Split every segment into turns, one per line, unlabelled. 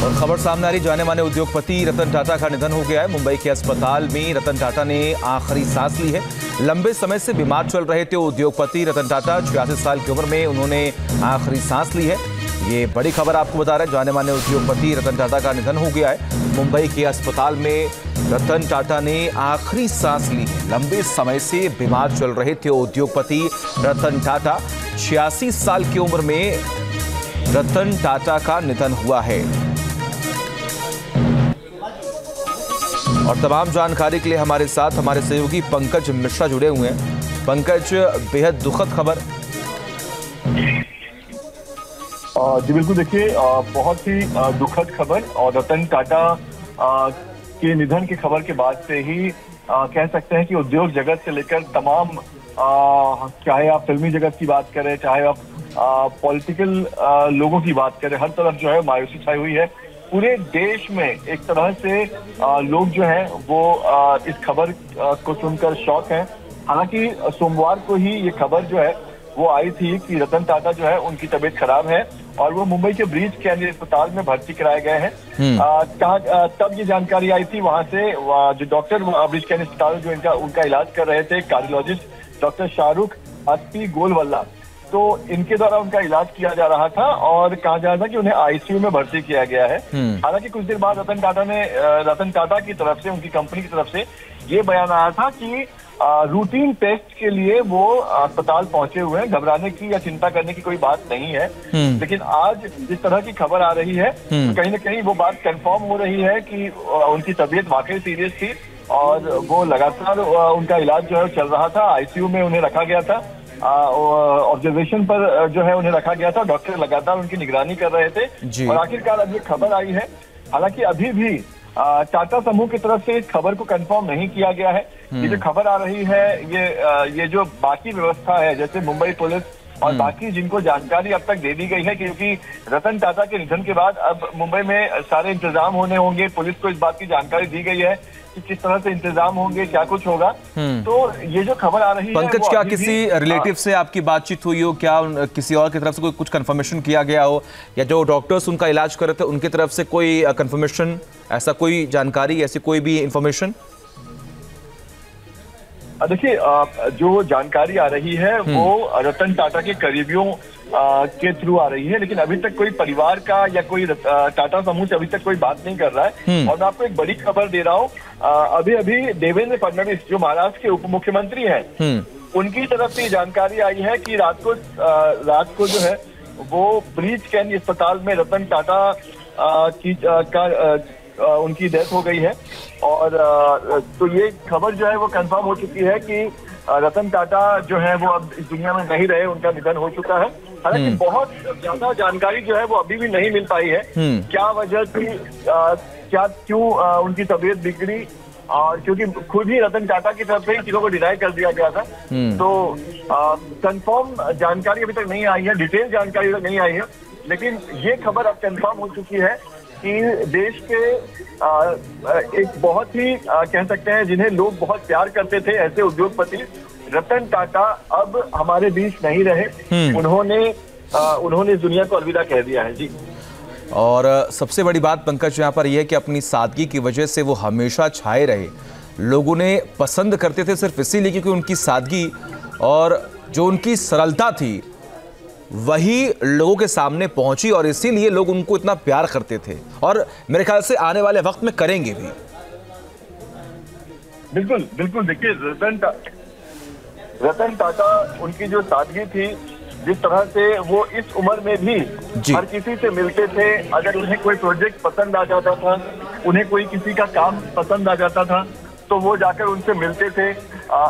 और खबर सामने आ रही, जाने माने उद्योगपति रतन टाटा का निधन हो गया है। मुंबई के अस्पताल में रतन टाटा ने आखिरी सांस ली है। लंबे समय से बीमार चल रहे थे उद्योगपति रतन टाटा। 86 साल की उम्र में उन्होंने आखिरी सांस ली है। ये बड़ी खबर आपको बता रहे हैं, जाने माने उद्योगपति रतन टाटा का निधन हो गया है। मुंबई के अस्पताल में रतन टाटा ने आखिरी सांस ली है। लंबे समय से बीमार चल रहे थे उद्योगपति रतन टाटा। 86 साल की उम्र में रतन टाटा का निधन हुआ है। और तमाम जानकारी के लिए हमारे साथ हमारे सहयोगी पंकज मिश्रा जुड़े हुए हैं। पंकज, बेहद दुखद खबर।
जी बिल्कुल, देखिए बहुत ही दुखद खबर। और रतन टाटा के निधन की खबर के बाद से ही कह सकते हैं कि उद्योग जगत से लेकर तमाम, चाहे आप फिल्मी जगत की बात करें, चाहे आप पॉलिटिकल लोगों की बात करें, हर तरफ जो है मायूसी छाई हुई है। पूरे देश में एक तरह से लोग जो हैं वो इस खबर को सुनकर शॉक हैं। हालांकि सोमवार को ही ये खबर जो है वो आई थी कि रतन टाटा जो है उनकी तबीयत खराब है और वो मुंबई के ब्रीच कैंडी अस्पताल में भर्ती कराए गए हैं। तब ये जानकारी आई थी वहां से, जो डॉक्टर ब्रीच कैंडी अस्पताल जो उनका इलाज कर रहे थे, कार्डियोलॉजिस्ट डॉक्टर शाहरुख अस्पी गोलवल्ला, तो इनके द्वारा उनका इलाज किया जा रहा था और कहा जा रहा था कि उन्हें आईसीयू में भर्ती किया गया है। हालांकि कुछ देर बाद रतन टाटा की तरफ से, उनकी कंपनी की तरफ से ये बयान आया था कि रूटीन टेस्ट के लिए वो अस्पताल पहुंचे हुए हैं, घबराने की या चिंता करने की कोई बात नहीं है। लेकिन आज जिस तरह की खबर आ रही है तो कहीं ना कहीं वो बात कंफर्म हो रही है कि उनकी तबीयत वाकई सीरियस थी और वो लगातार उनका इलाज जो है चल रहा था। आईसीयू में उन्हें रखा गया था, ऑब्जर्वेशन पर जो है उन्हें रखा गया था। डॉक्टर लगातार उनकी निगरानी कर रहे थे और आखिरकार अब ये खबर आई है। हालांकि अभी भी टाटा समूह की तरफ से इस खबर को कंफर्म नहीं किया गया है। ये जो खबर आ रही है, ये जो बाकी व्यवस्था है, जैसे मुंबई पुलिस और बाकी जिनको जानकारी अब तक दे दी गई है, क्योंकि रतन टाटा के निधन के बाद अब मुंबई में सारे इंतजाम होने होंगे। पुलिस को इस बात की जानकारी दी गई है कि किस तरह से इंतजाम होंगे, क्या कुछ होगा। तो ये जो खबर आ रही है,
पंकज, क्या किसी रिलेटिव से आपकी बातचीत हुई हो? क्या किसी और की तरफ से कुछ कंफर्मेशन किया गया हो, या जो डॉक्टर्स उनका इलाज कर रहे थे उनकी तरफ से कोई कंफर्मेशन, ऐसा कोई जानकारी, ऐसी कोई भी इंफॉर्मेशन?
देखिए, जो जानकारी आ रही है वो रतन टाटा के करीबियों के थ्रू आ रही है, लेकिन अभी तक कोई परिवार का या कोई टाटा समूह से अभी तक कोई बात नहीं कर रहा है। और मैं आपको एक बड़ी खबर दे रहा हूँ, अभी देवेंद्र फडणवीस जो महाराष्ट्र के उप मुख्यमंत्री हैं, उनकी तरफ से जानकारी आई है कि रात को जो है वो ब्रीच कैंडी अस्पताल में रतन टाटा उनकी डेथ हो गई है। और तो ये खबर जो है वो कंफर्म हो चुकी है कि रतन टाटा जो है वो अब इस दुनिया में नहीं रहे, उनका निधन हो चुका है। हालांकि बहुत ज्यादा जानकारी जो है वो अभी भी नहीं मिल पाई है, क्या वजह थी, क्यों उनकी तबीयत बिगड़ी, और क्योंकि खुद ही रतन टाटा की तरफ से इन चीजों को डिनाई कर दिया गया था। तो कंफर्म जानकारी अभी तक नहीं आई है, डिटेल जानकारी तक नहीं आई है। लेकिन ये खबर अब कंफर्म हो चुकी है कि देश के एक बहुत ही कह सकते हैं जिन्हें लोग बहुत प्यार करते थे, ऐसे उद्योगपति रतन टाटा अब हमारे बीच नहीं रहे। उन्होंने इस दुनिया को अलविदा कह दिया है। जी,
और सबसे बड़ी बात पंकज यहाँ पर यह है कि अपनी सादगी की वजह से वो हमेशा छाए रहे। लोगों ने पसंद करते थे सिर्फ इसीलिए क्योंकि उनकी सादगी और जो उनकी सरलता थी वही लोगों के सामने पहुंची, और इसीलिए लोग उनको इतना प्यार करते थे और मेरे ख्याल से आने वाले वक्त में करेंगे भी।
बिल्कुल बिल्कुल, देखिए रतन टाटा, उनकी जो सादगी थी, जिस तरह से वो इस उम्र में भी हर किसी से मिलते थे। अगर उन्हें कोई प्रोजेक्ट पसंद आ जाता था, उन्हें कोई किसी का काम पसंद आ जाता था, तो वो जाकर उनसे मिलते थे।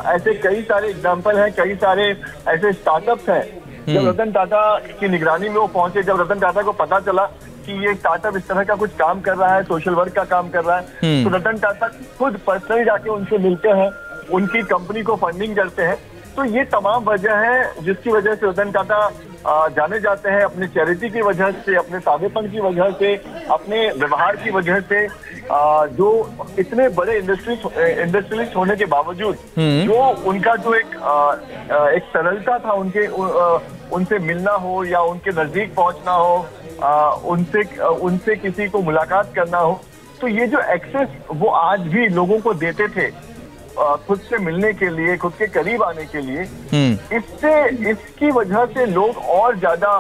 ऐसे कई सारे एग्जाम्पल हैं, कई सारे ऐसे स्टार्टअप्स हैं। जब रतन टाटा की निगरानी में वो पहुंचे, जब रतन टाटा को पता चला कि ये स्टार्टअप इस तरह का कुछ काम कर रहा है, सोशल वर्क का काम कर रहा है, तो रतन टाटा खुद पर्सनली जाके उनसे मिलते हैं, उनकी कंपनी को फंडिंग करते हैं। तो ये तमाम वजह है जिसकी वजह से रतन टाटा जाने जाते हैं, अपने चैरिटी की वजह से, अपने सादेपन की वजह से, अपने व्यवहार की वजह से। जो इतने बड़े इंडस्ट्रियलिस्ट होने के बावजूद जो उनका जो एक सरलता था, उनसे मिलना हो या उनके नजदीक पहुंचना हो, उनसे किसी को मुलाकात करना हो, तो ये जो एक्सेस वो आज भी लोगों को देते थे खुद से मिलने के लिए, खुद के करीब आने के लिए, इसकी वजह से लोग और ज्यादा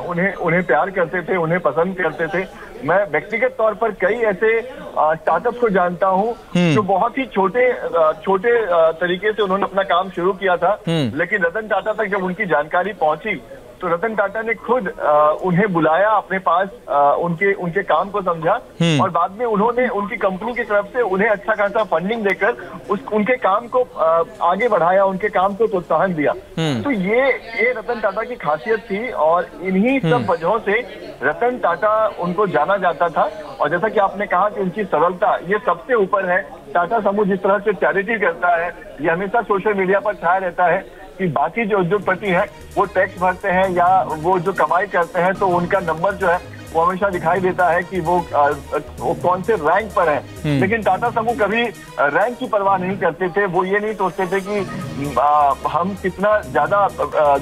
उन्हें प्यार करते थे, उन्हें पसंद करते थे। मैं व्यक्तिगत तौर पर कई ऐसे स्टार्टअप्स को जानता हूं जो बहुत ही छोटे तरीके से उन्होंने अपना काम शुरू किया था, लेकिन रतन टाटा तक जब उनकी जानकारी पहुंची तो रतन टाटा ने खुद उन्हें बुलाया अपने पास, उनके काम को समझा और बाद में उन्होंने उनकी कंपनी की तरफ से उन्हें अच्छा खासा फंडिंग देकर उनके काम को आगे बढ़ाया, उनके काम को प्रोत्साहन दिया। तो ये रतन टाटा की खासियत थी और इन्हीं सब वजहों से रतन टाटा उनको जाना जाता था। और जैसा कि आपने कहा कि उनकी सरलता ये सबसे ऊपर है। टाटा समूह जिस तरह से चैरिटी करता है, ये हमेशा सोशल मीडिया पर छाया रहता है कि बाकी जो उद्योगपति हैं वो टैक्स भरते हैं या वो जो कमाई करते हैं तो उनका नंबर जो है वो हमेशा दिखाई देता है कि वो कौन से रैंक पर है। लेकिन टाटा समूह कभी रैंक की परवाह नहीं करते थे। वो ये नहीं सोचते थे कि हम कितना ज्यादा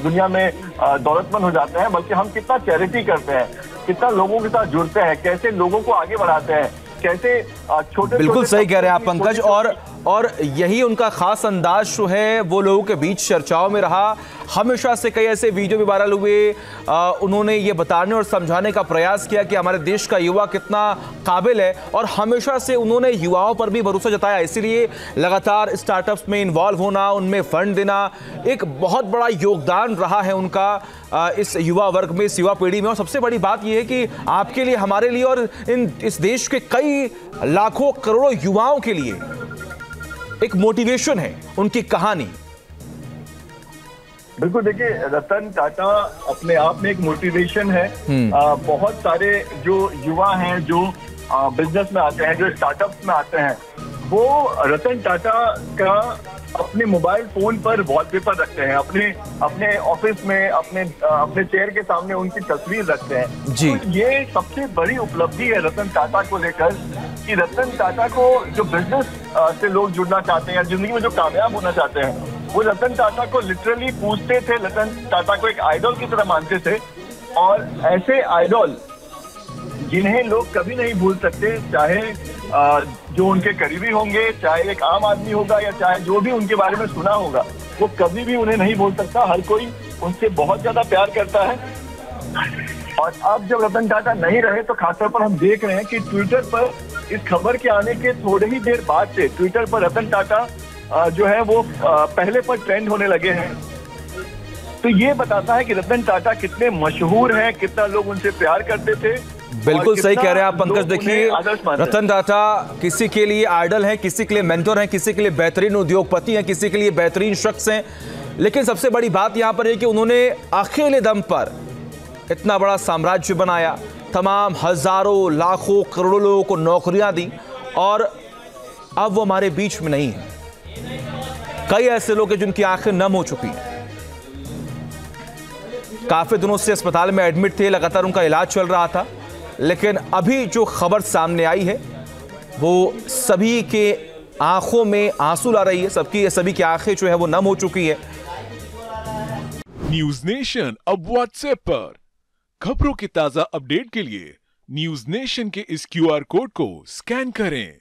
दुनिया में दौलतमंद हो जाते हैं, बल्कि हम कितना चैरिटी करते हैं, कितना लोगों के साथ जुड़ते हैं, कैसे लोगों को आगे बढ़ाते हैं, कैसे छोटे।
बिल्कुल सही कह रहे हैं आप पंकज, और यही उनका खास अंदाज जो है वो लोगों के बीच चर्चाओं में रहा। हमेशा से कई ऐसे वीडियो भी वायरल हुए, उन्होंने ये बताने और समझाने का प्रयास किया कि हमारे देश का युवा कितना काबिल है, और हमेशा से उन्होंने युवाओं पर भी भरोसा जताया। इसीलिए लगातार स्टार्टअप्स में इन्वॉल्व होना, उनमें फंड देना एक बहुत बड़ा योगदान रहा है उनका इस युवा वर्ग में, इस युवा पीढ़ी में। और सबसे बड़ी बात यह है कि आपके लिए, हमारे लिए और इस देश के कई लाखों करोड़ों युवाओं के लिए एक मोटिवेशन है उनकी कहानी।
बिल्कुल, देखिए रतन टाटा अपने आप में एक मोटिवेशन है। बहुत सारे जो युवा हैं, जो बिजनेस में आते हैं, जो स्टार्टअप्स में आते हैं, वो रतन टाटा का अपने मोबाइल फोन पर वॉलपेपर रखते हैं, अपने ऑफिस में अपने चेयर के सामने उनकी तस्वीर रखते हैं जी। तो ये सबसे बड़ी उपलब्धि है रतन टाटा को लेकर कि रतन टाटा को जो बिजनेस से लोग जुड़ना चाहते हैं या जिंदगी में जो कामयाब होना चाहते हैं, वो रतन टाटा को लिटरली पूछते थे, रतन टाटा को एक आइडल की तरह मानते थे। और ऐसे आइडल जिन्हें लोग कभी नहीं भूल सकते, चाहे जो उनके करीबी होंगे, चाहे एक आम आदमी होगा या चाहे जो भी उनके बारे में सुना होगा, वो कभी भी उन्हें नहीं भूल सकता। हर कोई उनसे बहुत ज्यादा प्यार करता है। और अब जब रतन टाटा नहीं रहे तो खासतौर पर हम देख रहे हैं कि ट्विटर पर इस खबर के आने के थोड़े ही देर बाद से ट्विटर पर रतन टाटा जो है वो पहले पर ट्रेंड होने लगे हैं। तो ये बताता है कि रतन टाटा कितने मशहूर हैं, कितना लोग उनसे प्यार करते थे।
बिल्कुल सही कह रहे हैं आप पंकज। देखिए रतन टाटा किसी के लिए आइडल हैं, किसी के लिए मेंटर हैं, किसी के लिए बेहतरीन उद्योगपति हैं, किसी के लिए बेहतरीन शख्स हैं। लेकिन सबसे बड़ी बात यहां पर है कि उन्होंने अकेले दम पर इतना बड़ा साम्राज्य बनाया, तमाम हजारों लाखों करोड़ों लोगों को नौकरियां दी, और अब वो हमारे बीच में नहीं है। कई ऐसे लोग हैं जिनकी आंखें नम हो चुकी हैं, काफी दिनों से अस्पताल में एडमिट थे, लगातार उनका इलाज चल रहा था। लेकिन अभी जो खबर सामने आई है वो सभी के आंखों में आंसू ला रही है, सभी की आंखें जो है वो नम हो चुकी है।
न्यूज नेशन अब व्हाट्सएप पर खबरों के ताजा अपडेट के लिए न्यूज नेशन के इस QR कोड को स्कैन करें।